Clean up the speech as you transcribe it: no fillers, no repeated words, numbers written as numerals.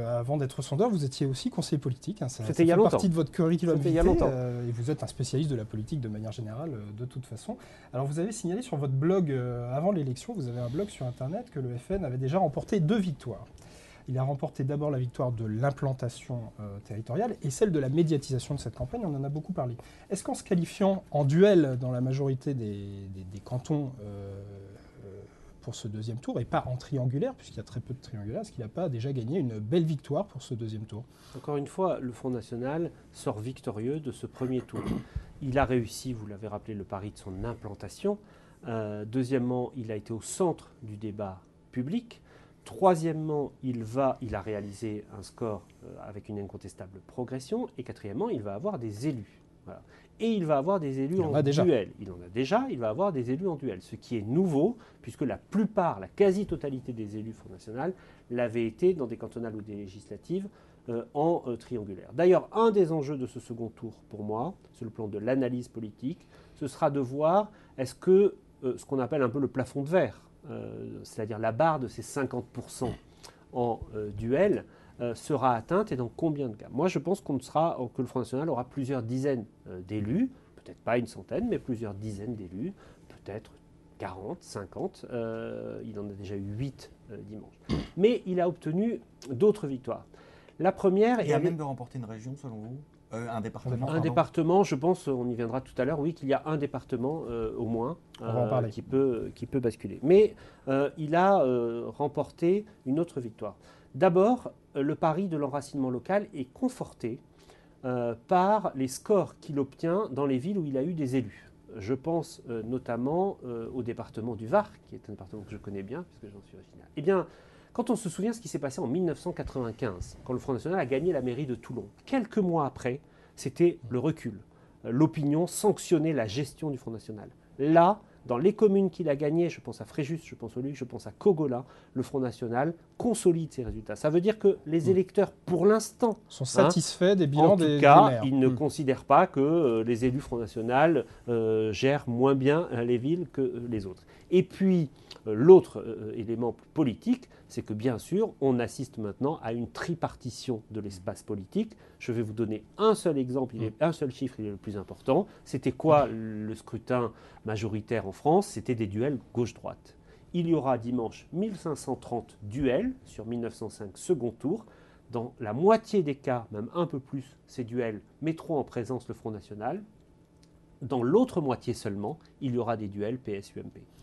Avant d'être sondeur, vous étiez aussi conseiller politique, hein, ça C'était il y a fait longtemps. partie de votre curriculum C'était il y a vitae, longtemps. et vous êtes un spécialiste de la politique de manière générale, de toute façon. Alors vous avez signalé sur votre blog, avant l'élection, vous avez un blog sur Internet, que le FN avait déjà remporté 2 victoires. Il a remporté d'abord la victoire de l'implantation territoriale et celle de la médiatisation de cette campagne, on en a beaucoup parlé. Est-ce qu'en se qualifiant en duel dans la majorité des cantons pour ce deuxième tour, et pas en triangulaire, puisqu'il y a très peu de triangulaire, est-ce qu'il n'a pas déjà gagné une belle victoire pour ce deuxième tour? Encore une fois, le Front National sort victorieux de ce premier tour. Il a réussi, vous l'avez rappelé, le pari de son implantation. Deuxièmement, il a été au centre du débat public. Troisièmement, il a réalisé un score avec une incontestable progression. Et quatrièmement, il va avoir des élus. Voilà. Et il va avoir des élus en duel. Il en a déjà, il va avoir des élus en duel. Ce qui est nouveau, puisque la plupart, la quasi-totalité des élus Front National l'avaient été dans des cantonales ou des législatives en triangulaire. D'ailleurs, un des enjeux de ce second tour, pour moi, sur le plan de l'analyse politique, ce sera de voir est-ce que ce qu'on appelle un peu le plafond de verre, c'est-à-dire la barre de ces 50% en duel, sera atteinte et dans combien de cas. Moi, je pense que le Front National aura plusieurs dizaines d'élus, peut-être pas une centaine, mais plusieurs dizaines d'élus, peut-être 40, 50. Il en a déjà eu 8 dimanche. Mais il a obtenu d'autres victoires. La première... Il y a même de remporter une région, selon vous un département. Un département, je pense, on y viendra tout à l'heure, oui, qu'il y a un département au moins qui peut basculer. Mais il a remporté une autre victoire. D'abord, le pari de l'enracinement local est conforté par les scores qu'il obtient dans les villes où il a eu des élus. Je pense notamment au département du Var, qui est un département que je connais bien, puisque j'en suis originaire. Eh bien, quand on se souvient ce qui s'est passé en 1995, quand le Front National a gagné la mairie de Toulon, quelques mois après, c'était le recul. L'opinion sanctionnait la gestion du Front National. Là, dans les communes qu'il a gagnées, je pense à Fréjus, je pense à Luc, je pense à Cogola, le Front National consolide ses résultats. Ça veut dire que les électeurs, pour l'instant, sont satisfaits des bilans des maires. En tout cas, ils ne considèrent pas que les élus Front National gèrent moins bien les villes que les autres. Et puis, l'autre élément politique, c'est que bien sûr, on assiste maintenant à une tripartition de l'espace politique. Je vais vous donner un seul exemple, un seul chiffre, il est le plus important. C'était quoi le scrutin majoritaire en France? C'était des duels gauche-droite. Il y aura dimanche 1530 duels sur 1905 second tour. Dans la moitié des cas, même un peu plus, ces duels mettront en présence le Front National. Dans l'autre moitié seulement, il y aura des duels PS-UMP.